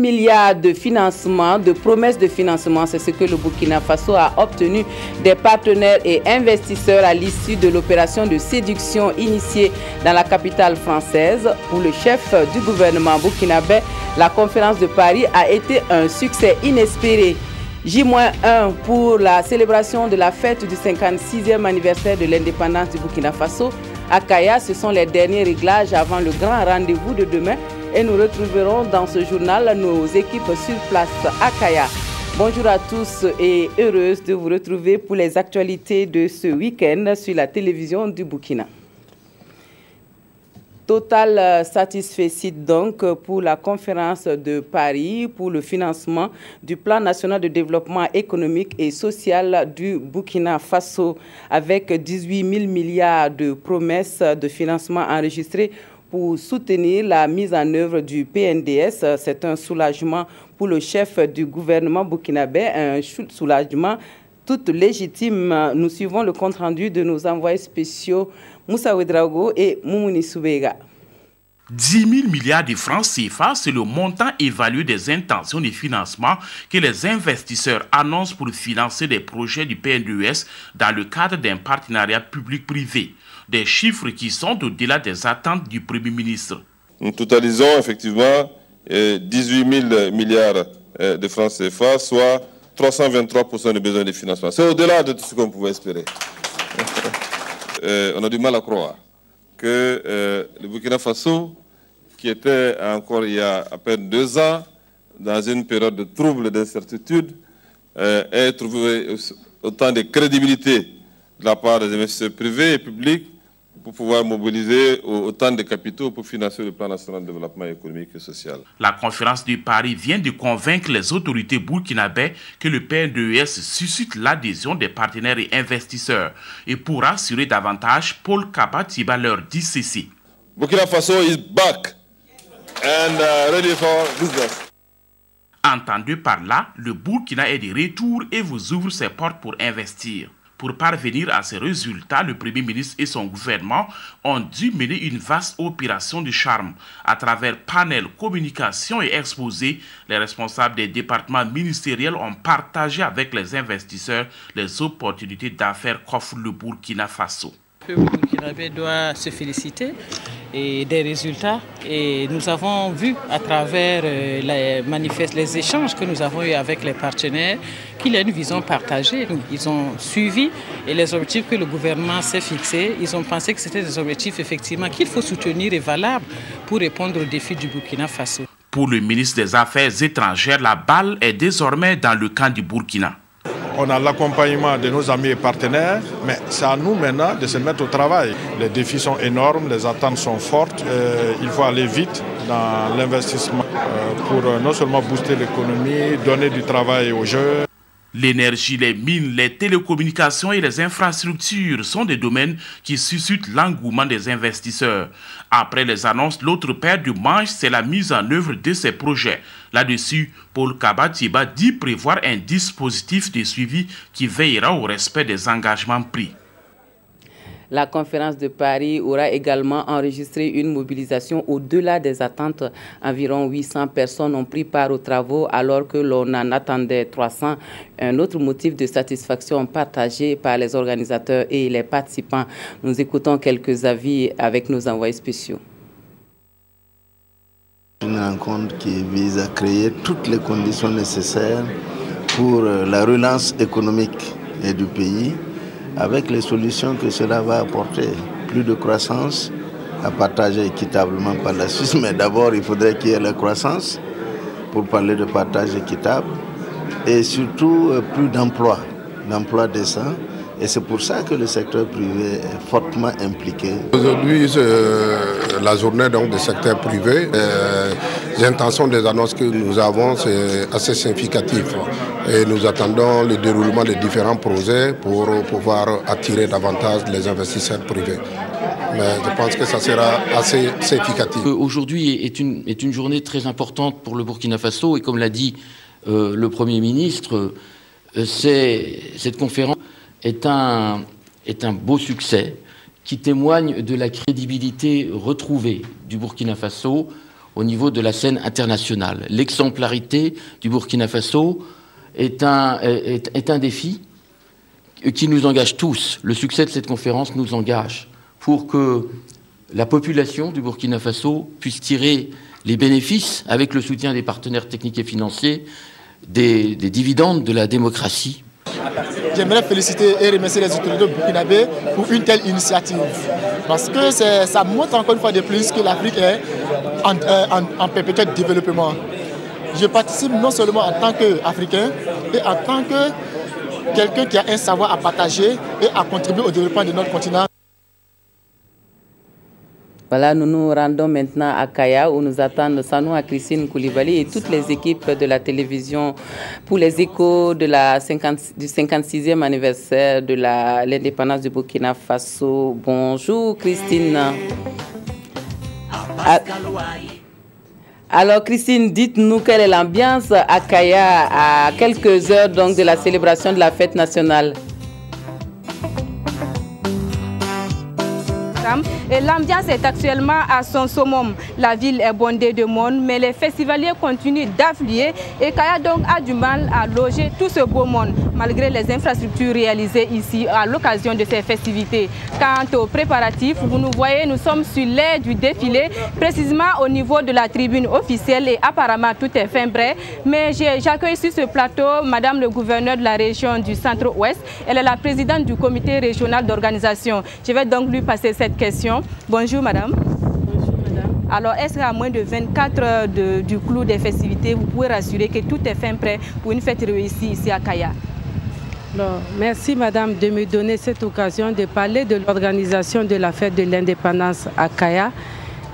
milliards de financement, de promesses de financement. C'est ce que le Burkina Faso a obtenu des partenaires et investisseurs à l'issue de l'opération de séduction initiée dans la capitale française. Pour le chef du gouvernement burkinabé, la conférence de Paris a été un succès inespéré. J-1 pour la célébration de la fête du 56e anniversaire de l'indépendance du Burkina Faso. À Kaya, ce sont les derniers réglages avant le grand rendez-vous de demain et nous retrouverons dans ce journal nos équipes sur place à Kaya. Bonjour à tous et heureuse de vous retrouver pour les actualités de ce week-end sur la télévision du Burkina. Total satisfait donc pour la conférence de Paris pour le financement du plan national de développement économique et social du Burkina Faso avec 18 000 milliards de promesses de financement enregistrées pour soutenir la mise en œuvre du PNDS. C'est un soulagement pour le chef du gouvernement burkinabé, un soulagement tout légitime. Nous suivons le compte-rendu de nos envoyés spéciaux Moussa Ouedraogo et Moumouni Soubega. 10 000 milliards de francs CFA, c'est le montant évalué des intentions de financement que les investisseurs annoncent pour financer des projets du PNDES dans le cadre d'un partenariat public-privé. Des chiffres qui sont au-delà des attentes du Premier ministre. Nous totalisons effectivement 18 000 milliards de francs CFA, soit 323% des besoins de financement. C'est au-delà de tout ce qu'on pouvait espérer. On a du mal à croire que le Burkina Faso, qui était encore il y a à peine 2 ans, dans une période de trouble et d'incertitude, ait trouvé autant de crédibilité de la part des investisseurs privés et publics pour pouvoir mobiliser autant de capitaux pour financer le plan national de développement économique et social. La conférence de Paris vient de convaincre les autorités burkinabées que le PNDES suscite l'adhésion des partenaires et investisseurs. Et pour assurer davantage, Paul Kabatiba leur dit ceci. Burkina Faso is back and ready for business. Entendu par là, le Burkina est de retour et vous ouvre ses portes pour investir. Pour parvenir à ces résultats, le Premier ministre et son gouvernement ont dû mener une vaste opération de charme. À travers panels, communication et exposés, les responsables des départements ministériels ont partagé avec les investisseurs les opportunités d'affaires qu'offre le Burkina Faso. Le Burkinabé doit se féliciter des résultats et nous avons vu à travers les échanges que nous avons eus avec les partenaires qu'il y a une vision partagée. Ils ont suivi et les objectifs que le gouvernement s'est fixés, ils ont pensé que c'était des objectifs effectivement qu'il faut soutenir et valables pour répondre aux défis du Burkina Faso. Pour le ministre des Affaires étrangères, la balle est désormais dans le camp du Burkina. On a l'accompagnement de nos amis et partenaires, mais c'est à nous maintenant de se mettre au travail. Les défis sont énormes, les attentes sont fortes. Il faut aller vite dans l'investissement pour non seulement booster l'économie, donner du travail aux jeunes. L'énergie, les mines, les télécommunications et les infrastructures sont des domaines qui suscitent l'engouement des investisseurs. Après les annonces, l'autre paire de manches, c'est la mise en œuvre de ces projets. Là-dessus, Paul Kabatiba dit prévoir un dispositif de suivi qui veillera au respect des engagements pris. La conférence de Paris aura également enregistré une mobilisation au-delà des attentes. Environ 800 personnes ont pris part aux travaux alors que l'on en attendait 300. Un autre motif de satisfaction partagé par les organisateurs et les participants. Nous écoutons quelques avis avec nos envoyés spéciaux. Une rencontre qui vise à créer toutes les conditions nécessaires pour la relance économique du pays, avec les solutions que cela va apporter. Plus de croissance à partager équitablement par la Suisse, mais d'abord il faudrait qu'il y ait la croissance pour parler de partage équitable et surtout plus d'emplois décents. Et c'est pour ça que le secteur privé est fortement impliqué. Aujourd'hui, c'est la journée donc, du secteur privé. Les intentions des annonces que nous avons, c'est assez significatif. Et nous attendons le déroulement des différents projets pour pouvoir attirer davantage les investisseurs privés. Mais je pense que ça sera assez significatif. Aujourd'hui est une journée très importante pour le Burkina Faso. Et comme l'a dit le Premier ministre, cette conférence est un beau succès qui témoigne de la crédibilité retrouvée du Burkina Faso au niveau de la scène internationale. L'exemplarité du Burkina Faso est un défi qui nous engage tous. Le succès de cette conférence nous engage pour que la population du Burkina Faso puisse tirer les bénéfices, avec le soutien des partenaires techniques et financiers, des dividendes de la démocratie. J'aimerais féliciter et remercier les autorités burkinabées pour une telle initiative. Parce que ça montre encore une fois de plus que l'Afrique est en perpétuel développement. Je participe non seulement en tant qu'Africain, et en tant que quelqu'un qui a un savoir à partager et à contribuer au développement de notre continent. Voilà, nous nous rendons maintenant à Kaya où nous attendent Sanoua Christine Koulibaly et toutes les équipes de la télévision pour les échos de du 56e anniversaire de l'indépendance du Burkina Faso. Bonjour Christine. Alors Christine, dites-nous quelle est l'ambiance à Kaya à quelques heures donc de la célébration de la fête nationale. Et l'ambiance est actuellement à son summum. La ville est bondée de monde, mais les festivaliers continuent d'affluer et Kaya donc a du mal à loger tout ce beau monde, malgré les infrastructures réalisées ici à l'occasion de ces festivités. Quant aux préparatifs, vous nous voyez, nous sommes sur l'aire du défilé, précisément au niveau de la tribune officielle et apparemment tout est fin prêt. Mais j'accueille sur ce plateau Madame le gouverneur de la région du Centre-Ouest. Elle est la présidente du comité régional d'organisation. Je vais donc lui passer cette question. Bonjour madame. Bonjour madame. Alors est-ce qu'à moins de 24 heures du clou des festivités, vous pouvez rassurer que tout est fin prêt pour une fête réussie ici à Kaya? Alors, merci madame de me donner cette occasion de parler de l'organisation de la fête de l'indépendance à Kaya.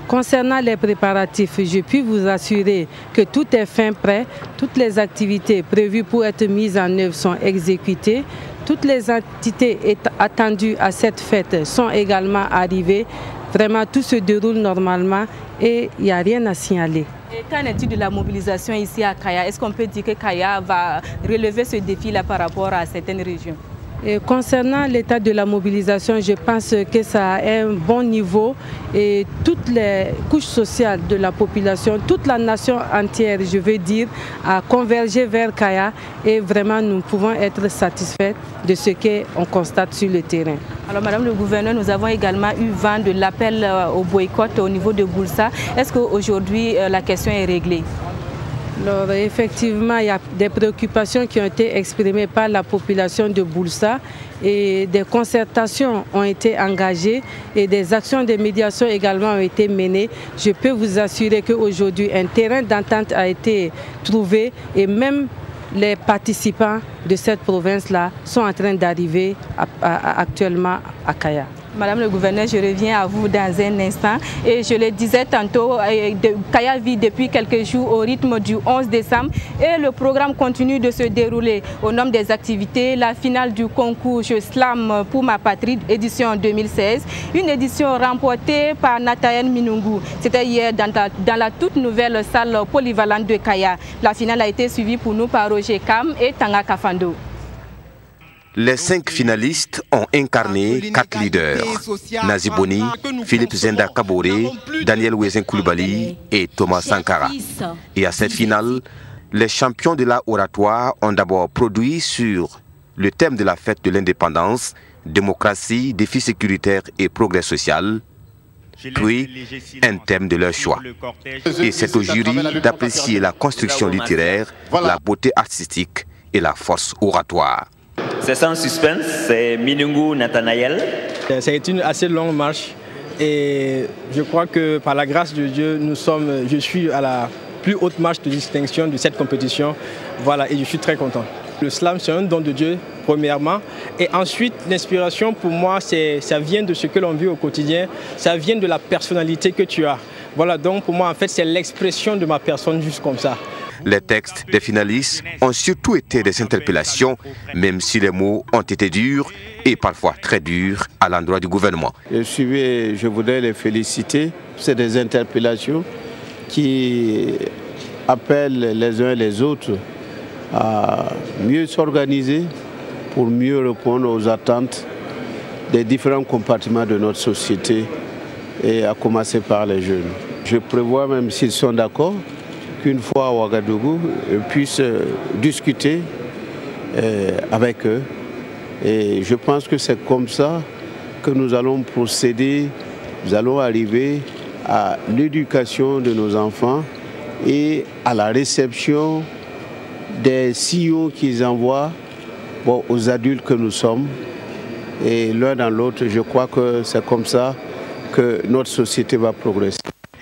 Concernant les préparatifs, je puis vous assurer que tout est fin prêt, toutes les activités prévues pour être mises en œuvre sont exécutées. Toutes les entités attendues à cette fête sont également arrivées. Vraiment, tout se déroule normalement et il n'y a rien à signaler. Et qu'en est-il de la mobilisation ici à Kaya? Est-ce qu'on peut dire que Kaya va relever ce défi-là par rapport à certaines régions? Et concernant l'état de la mobilisation, je pense que ça a un bon niveau et toutes les couches sociales de la population, toute la nation entière, je veux dire, a convergé vers Kaya et vraiment nous pouvons être satisfaits de ce qu'on constate sur le terrain. Alors Madame le gouverneur, nous avons également eu vent de l'appel au boycott au niveau de Boulsa. Est-ce qu'aujourd'hui la question est réglée? Alors, effectivement, il y a des préoccupations qui ont été exprimées par la population de Boulsa et des concertations ont été engagées et des actions de médiation également ont été menées. Je peux vous assurer qu'aujourd'hui, un terrain d'entente a été trouvé et même les participants de cette province-là sont en train d'arriver actuellement à Kaya. Madame le gouverneur, je reviens à vous dans un instant. Et je le disais tantôt, Kaya vit depuis quelques jours au rythme du 11 décembre et le programme continue de se dérouler. Au nom des activités, la finale du concours Je Slam pour ma patrie, édition 2016, une édition remportée par Nathaël Minungu. C'était hier dans la toute nouvelle salle polyvalente de Kaya. La finale a été suivie pour nous par Roger Kam et Tanga Kafando. Les 5 finalistes ont incarné 4 leaders, Nazi Boni, Philippe Zenda Kabore, Daniel Wezen Koulibaly et Thomas Sankara. Et à cette finale, les champions de l'art oratoire ont d'abord produit sur le thème de la fête de l'indépendance, démocratie, défis sécuritaires et progrès social, puis un thème de leur choix. Et c'est au jury d'apprécier la construction littéraire, la beauté artistique et la force oratoire. C'est sans suspense, c'est Minungu Nathanaël. C'est une assez longue marche et je crois que par la grâce de Dieu, je suis à la plus haute marche de distinction de cette compétition. Voilà, et je suis très content. Le slam, c'est un don de Dieu, premièrement. Et ensuite, l'inspiration pour moi, ça vient de ce que l'on vit au quotidien. Ça vient de la personnalité que tu as. Voilà, donc pour moi, en fait, c'est l'expression de ma personne juste comme ça. Les textes des finalistes ont surtout été des interpellations, même si les mots ont été durs et parfois très durs à l'endroit du gouvernement. Je voudrais les féliciter. C'est des interpellations qui appellent les uns et les autres à mieux s'organiser pour mieux répondre aux attentes des différents compartiments de notre société et à commencer par les jeunes. Je prévois, même s'ils sont d'accord, qu'une fois à Ouagadougou, puisse discuter avec eux. Et je pense que c'est comme ça que nous allons procéder, nous allons arriver à l'éducation de nos enfants et à la réception des signaux qu'ils envoient aux adultes que nous sommes. Et l'un dans l'autre, je crois que c'est comme ça que notre société va progresser.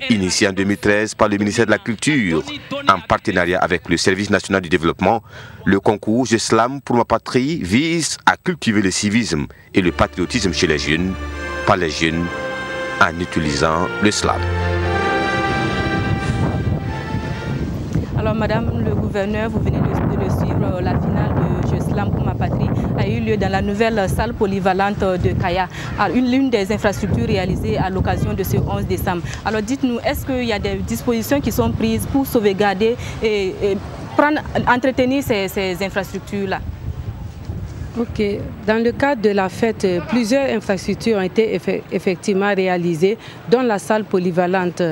Initié en 2013 par le ministère de la Culture, en partenariat avec le Service national du développement, le concours Je Slam pour ma patrie vise à cultiver le civisme et le patriotisme chez les jeunes, par les jeunes, en utilisant le slam. Alors Madame le gouverneur, vous venez de le suivre, la finale de Je Slam pour ma patrie a eu lieu dans la nouvelle salle polyvalente de Kaya, l'une des infrastructures réalisées à l'occasion de ce 11 décembre. Alors dites-nous, est-ce qu'il y a des dispositions qui sont prises pour sauvegarder et entretenir ces infrastructures-là? Ok. Dans le cadre de la fête, plusieurs infrastructures ont été effectivement réalisées, dont la salle polyvalente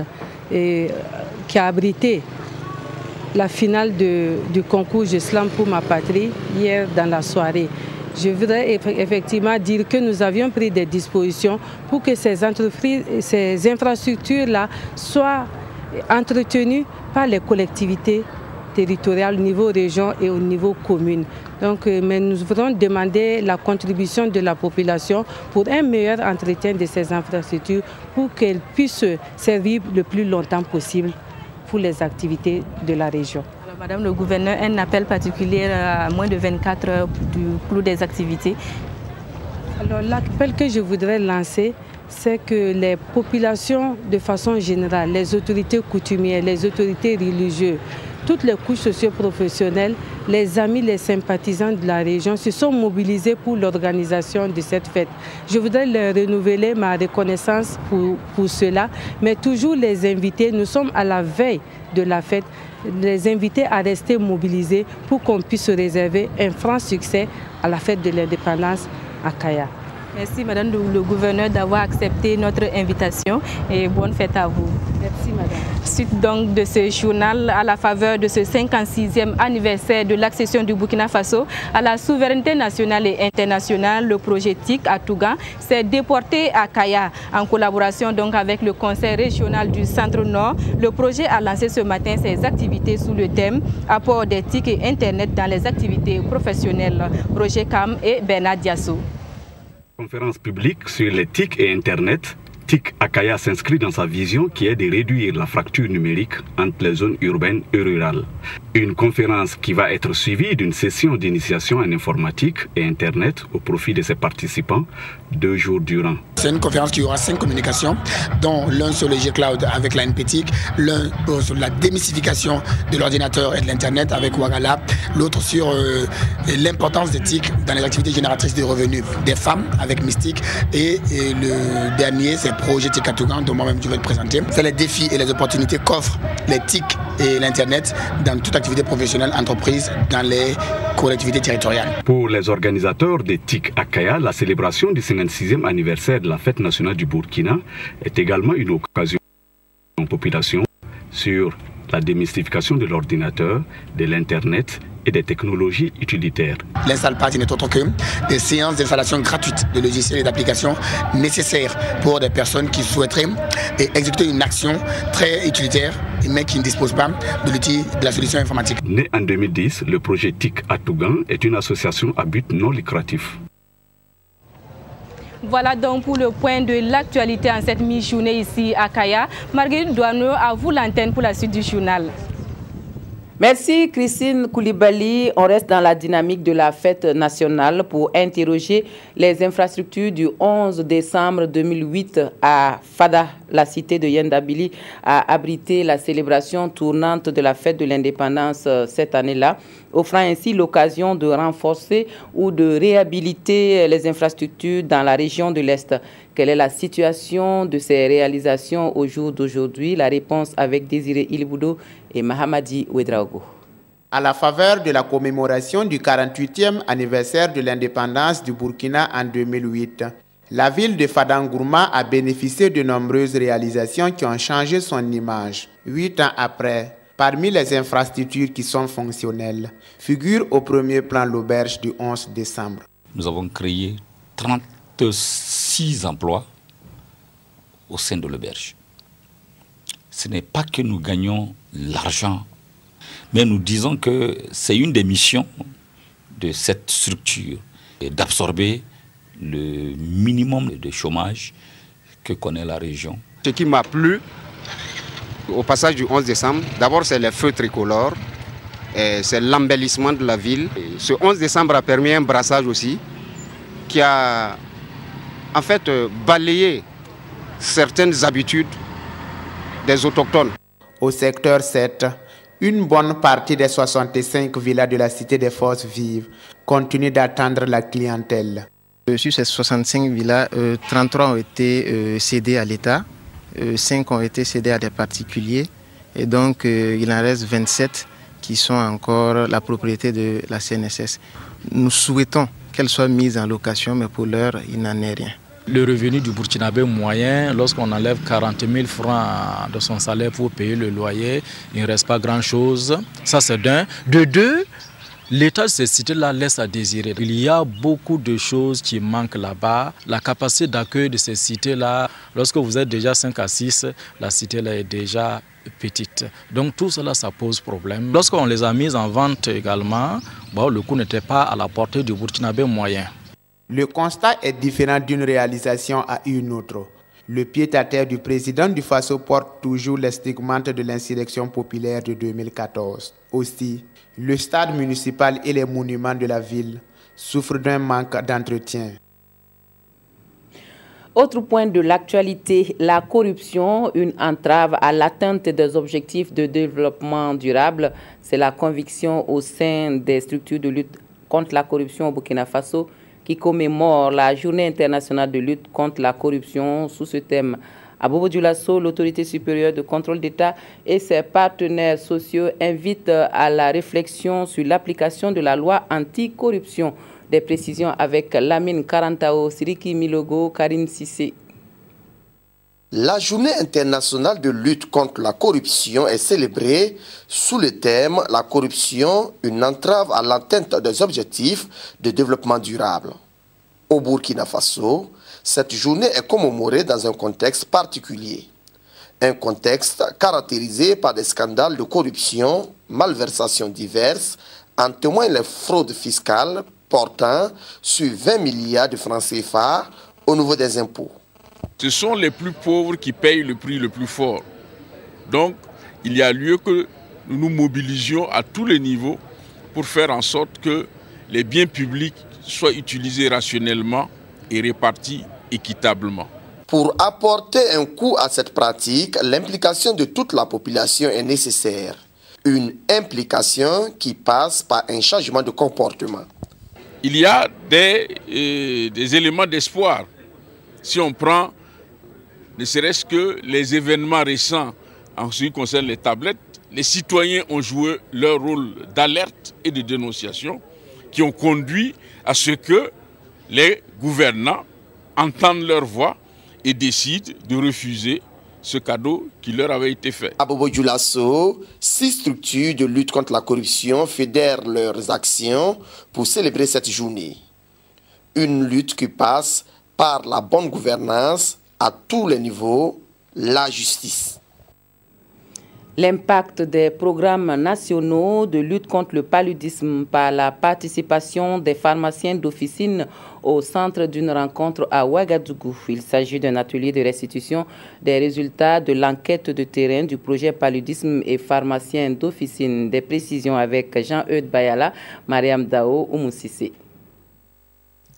qui a abrité la finale du concours Je Slam pour ma patrie hier dans la soirée. Je voudrais effectivement dire que nous avions pris des dispositions pour que ces infrastructures-là soient entretenues par les collectivités territoriales au niveau région et au niveau commune. Donc, mais nous voudrons demander la contribution de la population pour un meilleur entretien de ces infrastructures pour qu'elles puissent servir le plus longtemps possible pour les activités de la région. Alors, Madame le gouverneur, un appel particulier à moins de 24 heures du clou des activités. Alors l'appel que je voudrais lancer, c'est que les populations de façon générale, les autorités coutumières, les autorités religieuses, toutes les couches socio-professionnelles, les amis, les sympathisants de la région se sont mobilisés pour l'organisation de cette fête. Je voudrais leur renouveler ma reconnaissance pour cela, mais toujours les inviter, nous sommes à la veille de la fête, les inviter à rester mobilisés pour qu'on puisse réserver un franc succès à la fête de l'indépendance à Kaya. Merci Madame le gouverneur d'avoir accepté notre invitation et bonne fête à vous. Merci Madame. Suite donc de ce journal à la faveur de ce 56e anniversaire de l'accession du Burkina Faso à la souveraineté nationale et internationale, le projet TIC à Tougan s'est déporté à Kaya. En collaboration donc avec le conseil régional du Centre-Nord, le projet a lancé ce matin ses activités sous le thème apport des TIC et Internet dans les activités professionnelles. Roger Kam et Bernard Diasso. Conférence publique sur les TIC et Internet, TIC à Kaya s'inscrit dans sa vision qui est de réduire la fracture numérique entre les zones urbaines et rurales. Une conférence qui va être suivie d'une session d'initiation en informatique et Internet au profit de ses participants 2 jours durant. C'est une conférence qui aura 5 communications, dont l'un sur le G-Cloud avec la NPTIC, l'un sur la démystification de l'ordinateur et de l'Internet avec Ouagala, l'autre sur l'importance des TIC dans les activités génératrices de revenus des femmes avec Mystique et le dernier c'est projet TIC à Tougan dont moi-même je vais te présenter. C'est les défis et les opportunités qu'offrent les TIC et l'Internet dans toute activité professionnelle, entreprise, dans les collectivités territoriales. Pour les organisateurs des TIC à Kaya, la célébration du 56e anniversaire de la fête nationale du Burkina est également une occasion pour la population sur la démystification de l'ordinateur, de l'Internet et des technologies utilitaires. L'install party n'est autre que des séances d'installation gratuites de logiciels et d'applications nécessaires pour des personnes qui souhaiteraient exécuter une action très utilitaire mais qui ne disposent pas de l'outil de la solution informatique. Né en 2010, le projet TIC à Tougan est une association à but non lucratif. Voilà donc pour le point de l'actualité en cette mi-journée ici à Kaya. Marguerite Douaneau, à vous l'antenne pour la suite du journal. Merci Christine Koulibaly. On reste dans la dynamique de la fête nationale pour interroger les infrastructures du 11 décembre 2008 à Fada. La cité de Yandabili a abrité la célébration tournante de la fête de l'indépendance cette année-là, offrant ainsi l'occasion de renforcer ou de réhabiliter les infrastructures dans la région de l'Est. Quelle est la situation de ces réalisations au jour d'aujourd'hui? La réponse avec Désiré Ilboudo et Mahamadi Ouedraogo. À la faveur de la commémoration du 48e anniversaire de l'indépendance du Burkina en 2008, La ville de Fadangourma a bénéficié de nombreuses réalisations qui ont changé son image. 8 ans après, parmi les infrastructures qui sont fonctionnelles, figure au premier plan l'auberge du 11 décembre. Nous avons créé 36 emplois au sein de l'auberge. Ce n'est pas que nous gagnons l'argent, mais nous disons que c'est une des missions de cette structure d'absorber le minimum de chômage que connaît la région. Ce qui m'a plu au passage du 11 décembre, d'abord c'est les feux tricolores, c'est l'embellissement de la ville. Ce 11 décembre a permis un brassage aussi qui a en fait balayé certaines habitudes des autochtones. Au secteur 7, une bonne partie des 65 villas de la cité des Forces vives continue d'attendre la clientèle. Sur ces 65 villas, 33 ont été cédées à l'État, 5 ont été cédées à des particuliers et donc il en reste 27 qui sont encore la propriété de la CNSS. Nous souhaitons qu'elles soient mises en location, mais pour l'heure, il n'en est rien. Le revenu du Burkinabé moyen, lorsqu'on enlève 40 000 francs de son salaire pour payer le loyer, il ne reste pas grand-chose. Ça, c'est d'un. De deux, l'état de ces cités-là laisse à désirer. Il y a beaucoup de choses qui manquent là-bas. La capacité d'accueil de ces cités-là, lorsque vous êtes déjà 5 à 6, la cité-là est déjà petite. Donc tout cela, ça pose problème. Lorsqu'on les a mises en vente également, le coût n'était pas à la portée du Burkinabé moyen. Le constat est différent d'une réalisation à une autre. Le pied-à-terre du président du Faso porte toujours les stigmates de l'insurrection populaire de 2014. Aussi, le stade municipal et les monuments de la ville souffrent d'un manque d'entretien. Autre point de l'actualité, la corruption, une entrave à l'atteinte des objectifs de développement durable. C'est la conviction au sein des structures de lutte contre la corruption au Burkina Faso qui commémore la journée internationale de lutte contre la corruption sous ce thème. À Bobo Dioulasso, l'autorité supérieure de contrôle d'État et ses partenaires sociaux invitent à la réflexion sur l'application de la loi anti-corruption. Des précisions avec Lamine Karantao, Siriki Milogo, Karim Sissé. La journée internationale de lutte contre la corruption est célébrée sous le thème « La corruption, une entrave à l'atteinte des objectifs de développement durable ». Au Burkina Faso, cette journée est commémorée dans un contexte particulier. Un contexte caractérisé par des scandales de corruption, malversations diverses, en témoignent les fraudes fiscales portant sur 20 milliards de francs CFA au niveau des impôts. Ce sont les plus pauvres qui payent le prix le plus fort. Donc, il y a lieu que nous nous mobilisions à tous les niveaux pour faire en sorte que les biens publics soient utilisés rationnellement et répartis équitablement. Pour apporter un coup à cette pratique, l'implication de toute la population est nécessaire. Une implication qui passe par un changement de comportement. Il y a des éléments d'espoir. Si on prend ne serait-ce que les événements récents en ce qui concerne les tablettes, les citoyens ont joué leur rôle d'alerte et de dénonciation qui ont conduit à ce que les gouvernants entendent leur voix et décident de refuser ce cadeau qui leur avait été fait. À Bobo Dioulasso, 6 structures de lutte contre la corruption fédèrent leurs actions pour célébrer cette journée. Une lutte qui passe par la bonne gouvernance à tous les niveaux, la justice. L'impact des programmes nationaux de lutte contre le paludisme par la participation des pharmaciens d'officine au centre d'une rencontre à Ouagadougou. Il s'agit d'un atelier de restitution des résultats de l'enquête de terrain du projet paludisme et pharmaciens d'officine. Des précisions avec Jean-Eudes Bayala, Mariam Dao, Oumoussissé.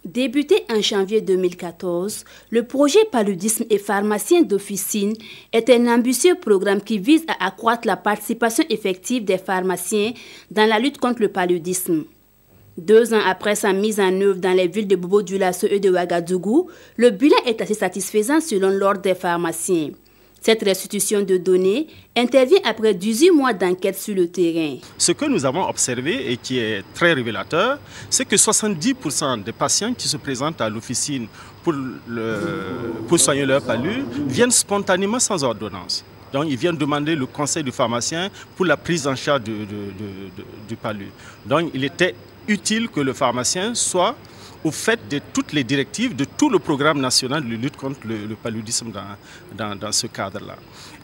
Débuté en janvier 2014, le projet paludisme et pharmacien d'officine est un ambitieux programme qui vise à accroître la participation effective des pharmaciens dans la lutte contre le paludisme. 2 ans après sa mise en œuvre dans les villes de Bobo Dioulasso et de Ouagadougou, le bilan est assez satisfaisant selon l'ordre des pharmaciens. Cette restitution de données intervient après 18 mois d'enquête sur le terrain. Ce que nous avons observé et qui est très révélateur, c'est que 70% des patients qui se présentent à l'officine pour soigner leur palu viennent spontanément sans ordonnance. Donc ils viennent demander le conseil du pharmacien pour la prise en charge du palu. Donc il était utile que le pharmacien soit au fait de toutes les directives, de tout le programme national de lutte contre le paludisme dans ce cadre-là.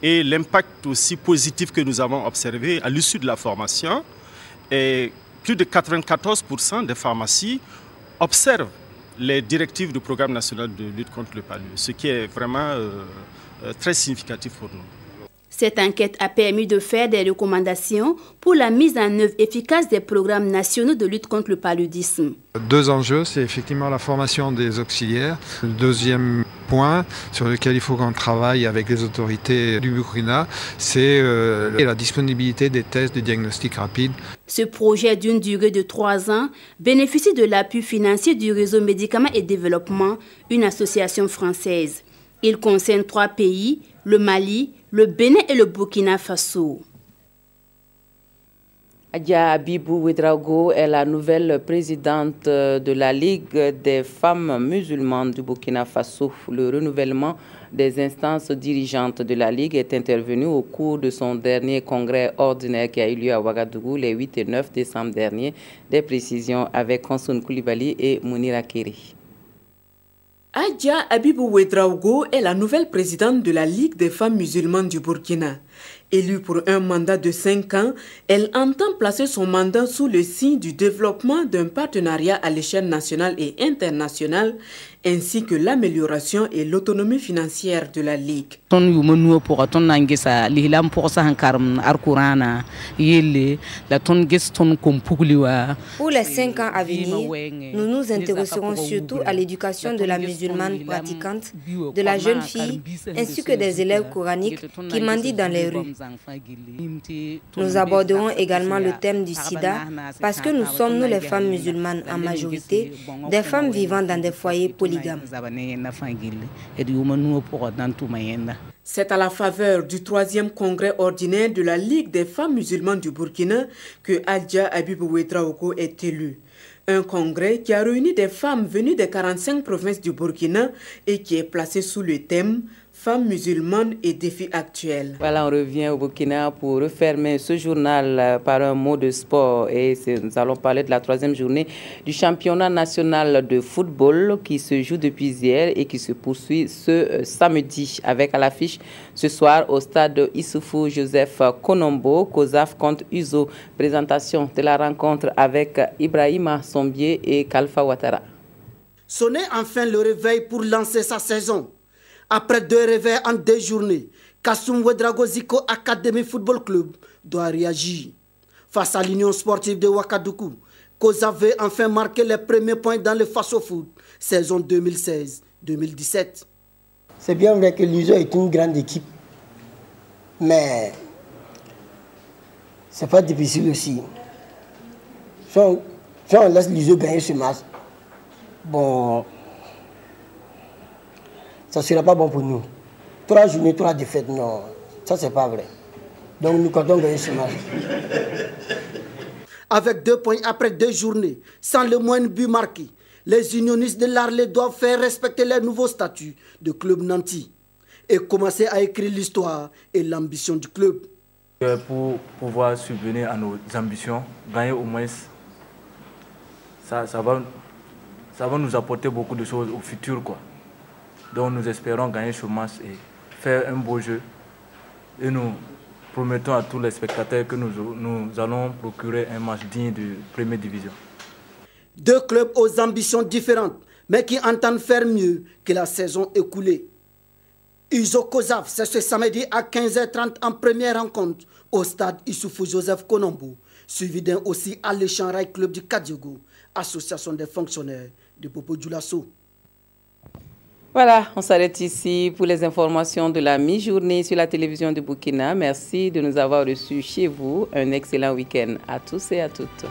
Et l'impact aussi positif que nous avons observé à l'issue de la formation, est plus de 94% des pharmacies observent les directives du programme national de lutte contre le palu, ce qui est vraiment très significatif pour nous. Cette enquête a permis de faire des recommandations pour la mise en œuvre efficace des programmes nationaux de lutte contre le paludisme. Deux enjeux, c'est effectivement la formation des auxiliaires. Le deuxième point sur lequel il faut qu'on travaille avec les autorités du Burkina, c'est la disponibilité des tests de diagnostic rapide. Ce projet d'une durée de 3 ans bénéficie de l'appui financier du réseau Médicaments et Développement, une association française. Il concerne 3 pays, le Mali, le Bénin et le Burkina Faso. Adja Abibou Ouedraogo est la nouvelle présidente de la Ligue des femmes musulmanes du Burkina Faso. Le renouvellement des instances dirigeantes de la Ligue est intervenu au cours de son dernier congrès ordinaire qui a eu lieu à Ouagadougou les 8 et 9 décembre dernier. Des précisions avec Konsoun Koulibaly et Mounira Keri. Adja Abibou Ouedraogo est la nouvelle présidente de la Ligue des femmes musulmanes du Burkina. Élue pour un mandat de 5 ans, elle entend placer son mandat sous le signe du développement d'un partenariat à l'échelle nationale et internationale, ainsi que l'amélioration et l'autonomie financière de la Ligue. Pour les 5 ans à venir, nous nous intéresserons surtout à l'éducation de la musulmane pratiquante, de la jeune fille, ainsi que des élèves coraniques qui mendient dans les rues. Nous aborderons également le thème du sida parce que nous sommes, nous les femmes musulmanes en majorité, des femmes vivant dans des foyers polygames. C'est à la faveur du 3e congrès ordinaire de la Ligue des femmes musulmanes du Burkina que Adja Abibou Ouedraogo est élue. Un congrès qui a réuni des femmes venues des 45 provinces du Burkina et qui est placé sous le thème Femmes musulmanes et défis actuels. Voilà, on revient au Burkina pour refermer ce journal par un mot de sport. Et nous allons parler de la 3e journée du championnat national de football qui se joue depuis hier et qui se poursuit ce samedi avec à l'affiche ce soir au stade Issoufou Joseph Konombo, COSAF contre USO. Présentation de la rencontre avec Ibrahima Sombier et Kalfa Ouattara. Sonnez enfin le réveil pour lancer sa saison. Après 2 réveils en 2 journées, Kassoum Ouedraogo Zico Academy Football Club doit réagir. Face à l'Union sportive de Ouagadougou, COSAF veut enfin marquer les premiers points dans le Faso Foot, saison 2016-2017. C'est bien vrai que l'USO est une grande équipe, mais c'est pas difficile aussi. Si on laisse l'USO gagner ce match, bon, ça ne sera pas bon pour nous. 3 journées, 3 défaites, non, ça c'est pas vrai. Donc nous comptons gagner ce match. Avec 2 points après 2 journées, sans le moindre but marqué, les unionistes de l'Arlé doivent faire respecter les nouveaux statuts de club nanti et commencer à écrire l'histoire et l'ambition du club. Pour pouvoir subvenir à nos ambitions, gagner au moins, ça va nous apporter beaucoup de choses au futur, quoi. Donc nous espérons gagner ce match et faire un beau jeu. Et nous promettons à tous les spectateurs que nous allons procurer un match digne de première division. 2 clubs aux ambitions différentes, mais qui entendent faire mieux que la saison écoulée. USO COSAF, c'est ce samedi à 15h30 en première rencontre au stade Issoufou Joseph Konombo, suivi d'un aussi alléchant Rail Club du Kadiogo, association des fonctionnaires de Popo Dioulasso. Voilà, on s'arrête ici pour les informations de la mi-journée sur la télévision de Burkina. Merci de nous avoir reçus chez vous. Un excellent week-end à tous et à toutes.